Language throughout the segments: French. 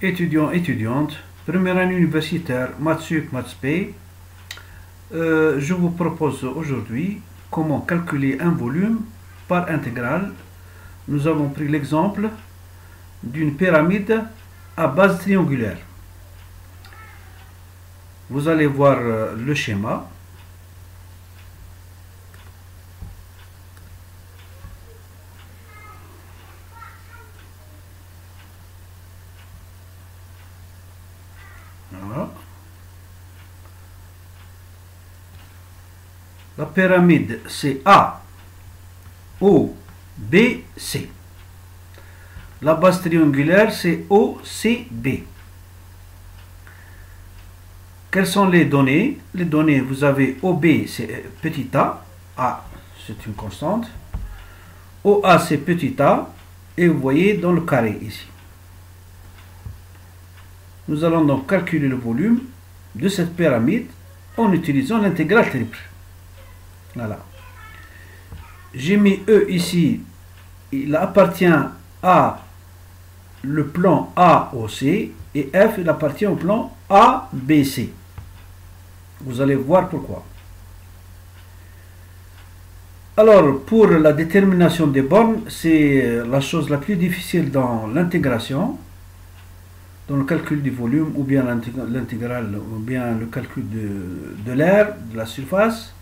Étudiants, étudiantes, première année universitaire, maths sup, maths p, je vous propose aujourd'hui comment calculer un volume par intégrale. Nous avons pris l'exemple d'une pyramide à base triangulaire. Vous allez voir le schéma. Voilà. La pyramide, c'est A, O, B, C. La base triangulaire, c'est O, C, B. Quelles sont les données? Les données, vous avez OB, c'est petit a c'est une constante. OA, c'est petit a, et vous voyez dans le carré ici. Nous allons donc calculer le volume de cette pyramide en utilisant l'intégrale triple. Voilà. J'ai mis E ici, il appartient à le plan AOC et F, il appartient au plan ABC. Vous allez voir pourquoi. Alors, pour la détermination des bornes, c'est la chose la plus difficile dans l'intégration, dans le calcul du volume, ou bien l'intégrale, ou bien le calcul de l'air, de la surface.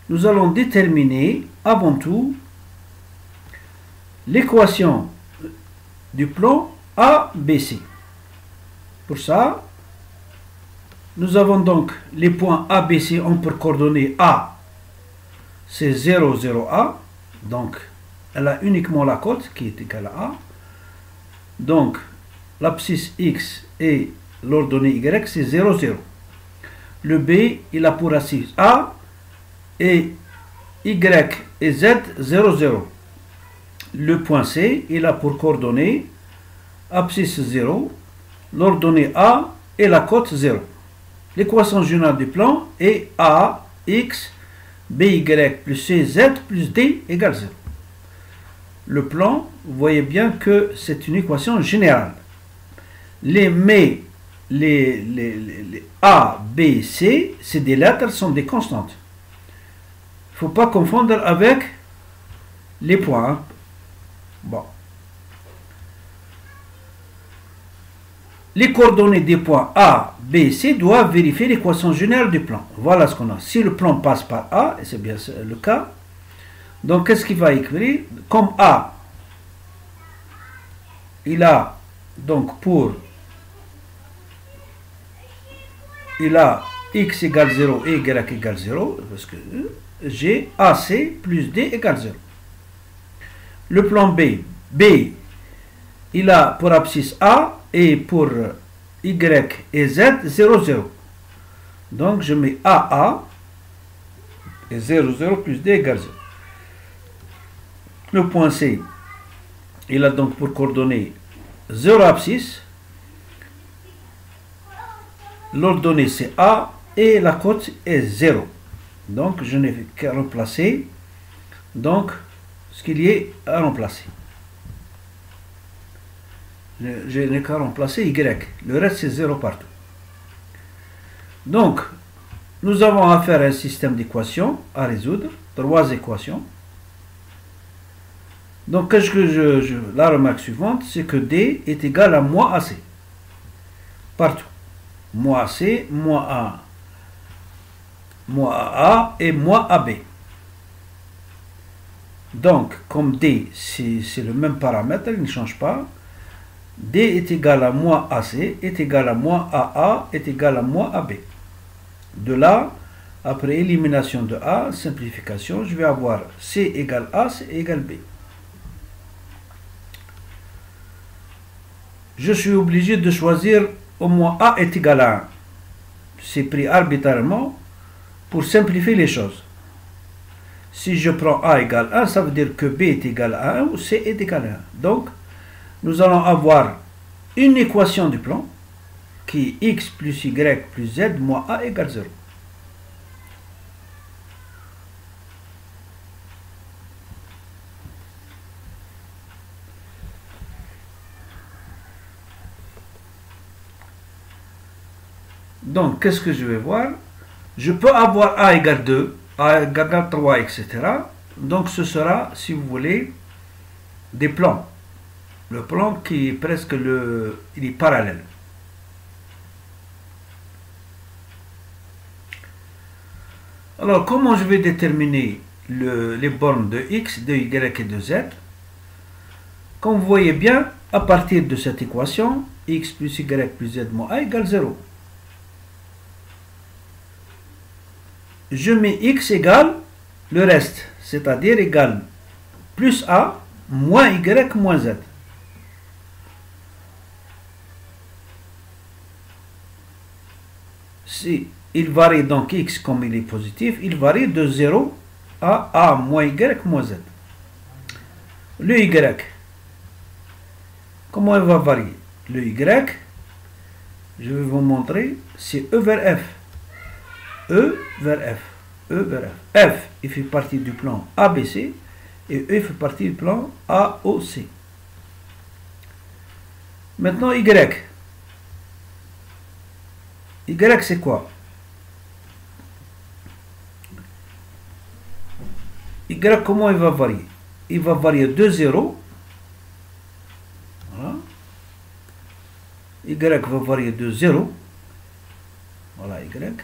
Nous allons déterminer avant tout l'équation du plan ABC. Pour ça, nous avons donc les points ABC ont pour coordonnées A, c'est 0, 0A, donc elle a uniquement la cote qui est égale à A. Donc l'abscisse X et l'ordonnée Y, c'est 0, 0. Le B, il a pour abscisse A, et Y et Z, 0, 0. Le point C, il a pour coordonnées abscisse 0, l'ordonnée A et la cote 0. L'équation générale du plan est A, X, BY plus CZ plus D égale 0. Le plan, vous voyez bien que c'est une équation générale. Les A, B, C, c'est des lettres, elles sont des constantes. Il ne faut pas confondre avec les points. Bon. Les coordonnées des points A, B, C doivent vérifier l'équation générale du plan. Voilà ce qu'on a. Si le plan passe par A, et c'est bien le cas, donc qu'est-ce qu'il va écrire? Comme A, il a donc il a X égale 0 et Y égale 0, parce que j'ai AC plus D égale 0. Le plan B, il a pour abscisse A et pour Y et Z 0, 0. Donc je mets AA et 0, 0 plus D égale 0. Le point C, il a donc pour coordonnées 0 abscisse. L'ordonnée c'est A et la cote est 0. Donc je n'ai qu'à remplacer donc ce qu'il y est à remplacer. Je n'ai qu'à remplacer Y. Le reste c'est 0 partout. Donc nous avons affaire à un système d'équations à résoudre, 3 équations. Donc qu'est-ce que la remarque suivante, c'est que D est égal à moins AC. Partout. Moins AC, moins A, moins AA et moins AB. Donc, comme D, c'est le même paramètre, il ne change pas. D est égal à moins AC, est égal à moins AA, est égal à moins AB. De là, après élimination de A, simplification, je vais avoir C égale A, C égale B. Je suis obligé de choisir au moins A est égal à 1. C'est pris arbitrairement pour simplifier les choses. Si je prends A égale 1, ça veut dire que B est égal à 1 ou C est égal à 1. Donc, nous allons avoir une équation du plan qui est X plus Y plus Z moins A égale 0. Donc, qu'est-ce que je vais voir? Je peux avoir a égale 2, a égale 3, etc. Donc, ce sera, si vous voulez, des plans. Le plan qui est presque il est parallèle. Alors, comment je vais déterminer les bornes de x, de y et de z? Comme vous voyez bien, à partir de cette équation, x plus y plus z moins a égale 0. Je mets x égale le reste, c'est-à-dire égale plus a moins y moins z. Si il varie donc x comme il est positif, il varie de 0 à a moins y moins z. Le y, comment il va varier? Le y, je vais vous montrer, c'est E vers F. E vers F. E vers F. F, il fait partie du plan ABC et E fait partie du plan AOC. Maintenant, Y. Y, c'est quoi? Y, comment il va varier? Il va varier de 0. Voilà. Y va varier de 0. Voilà, Y.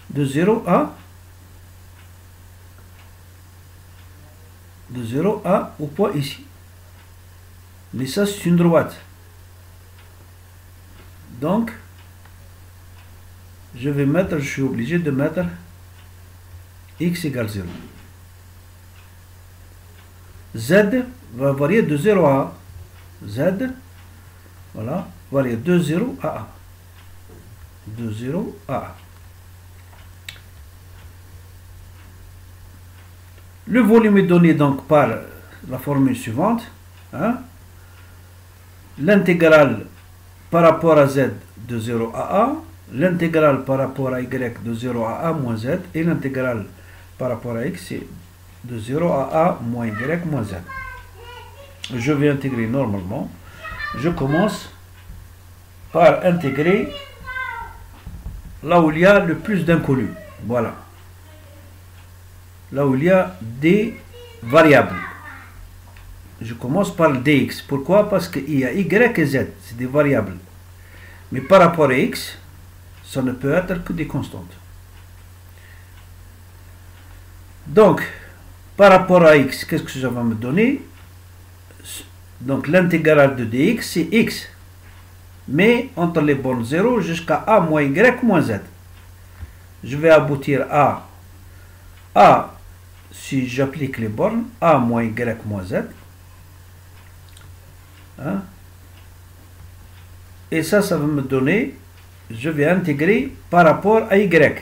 De 0 à au point ici. Mais ça, c'est une droite. Donc, je suis obligé de mettre x égale 0. Z va varier de 0 à A. Z, voilà, varier de 0 à A. De 0 à A. Le volume est donné donc par la formule suivante. Hein? L'intégrale par rapport à z de 0 à a, l'intégrale par rapport à y de 0 à a moins z, et l'intégrale par rapport à x de 0 à a moins y moins z. Je vais intégrer normalement. Je commence par intégrer là où il y a le plus d'inconnus. Voilà. Là où il y a des variables. Je commence par le dx. Pourquoi? Parce qu'il y a y et z, c'est des variables. Mais par rapport à x, ça ne peut être que des constantes. Donc, par rapport à x, qu'est-ce que ça va me donner? Donc, l'intégrale de dx, c'est x. Mais entre les bornes 0 jusqu'à a moins y moins z. Je vais aboutir à si j'applique les bornes, a moins y moins z. Hein? Et ça va me donner, je vais intégrer par rapport à y.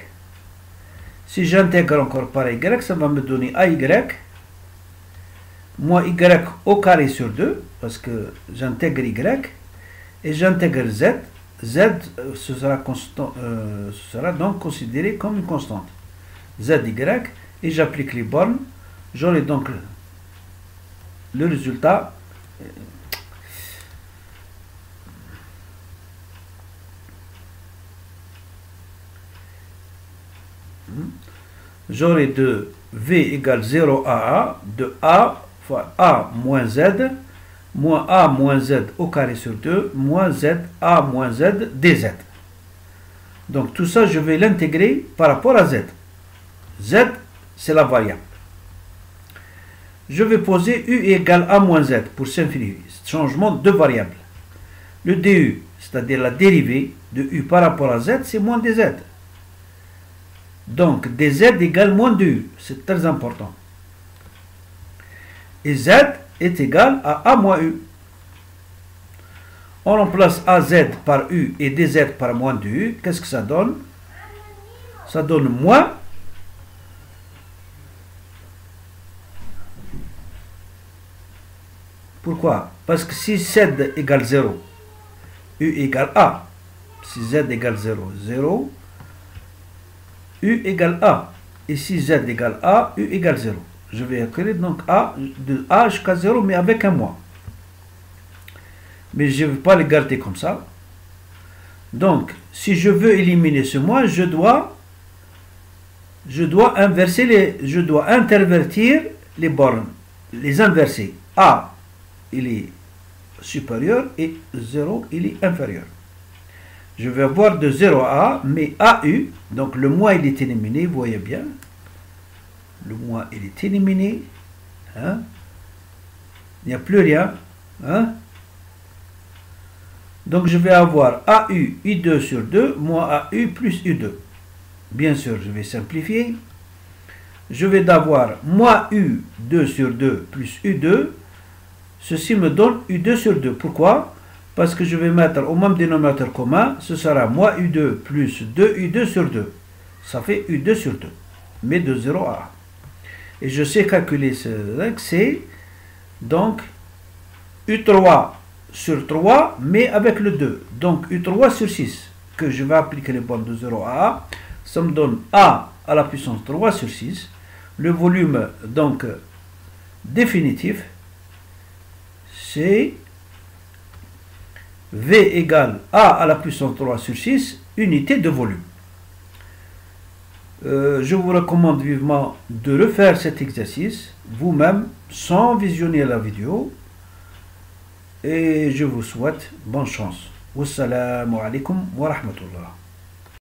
Si j'intègre encore par y, ça va me donner ay moins y au carré sur 2, parce que j'intègre y, et j'intègre z. Z ce sera donc considéré comme une constante. Zy, et j'applique les bornes, j'aurai donc le résultat. J'aurai de v égale 0 à a, de a fois a moins z, moins a moins z au carré sur 2, moins z, a moins z, dz. Donc tout ça, je vais l'intégrer par rapport à z. Z, c'est la variable. Je vais poser u égale a moins z pour simplifier. Changement de variable. Le du, c'est-à-dire la dérivée de u par rapport à z, c'est moins dz. Donc dz égale moins 2, c'est très important. Et z est égal à a moins u. On remplace az par u et dz par moins 2u. Qu'est-ce que ça donne? Ça donne moins. Pourquoi? Parce que si z égale 0, u égale a. Si z égale 0, 0. U égale A. Et si Z égale A, U égale 0. Je vais écrire donc A de A jusqu'à 0, mais avec un moins. Mais je ne vais pas les garder comme ça. Donc, si je veux éliminer ce moins, je dois intervertir les bornes, les inverser. A, il est supérieur et 0, il est inférieur. Je vais avoir de 0 à A, mais AU, donc le moins il est éliminé, vous voyez bien. Le moins il est éliminé. Hein? Il n'y a plus rien. Hein? Donc je vais avoir AU U2 sur 2 moins AU plus U2. Bien sûr, je vais simplifier. Je vais avoir moins U2 sur 2 plus U2. Ceci me donne U2 sur 2. Pourquoi? Parce que je vais mettre au même dénominateur commun, ce sera moins U2 plus 2U2 sur 2. Ça fait U2 sur 2, mais de 0 à 1. Et je sais calculer c'est donc U3 sur 3, mais avec le 2. Donc U3 sur 6, que je vais appliquer les bornes de 0 à A. Ça me donne A à la puissance 3 sur 6. Le volume, donc, définitif, c'est V égale A à la puissance 3 sur 6, unité de volume. Je vous recommande vivement de refaire cet exercice vous-même sans visionner la vidéo. Et je vous souhaite bonne chance. Wassalamu alaikum wa rahmatullah.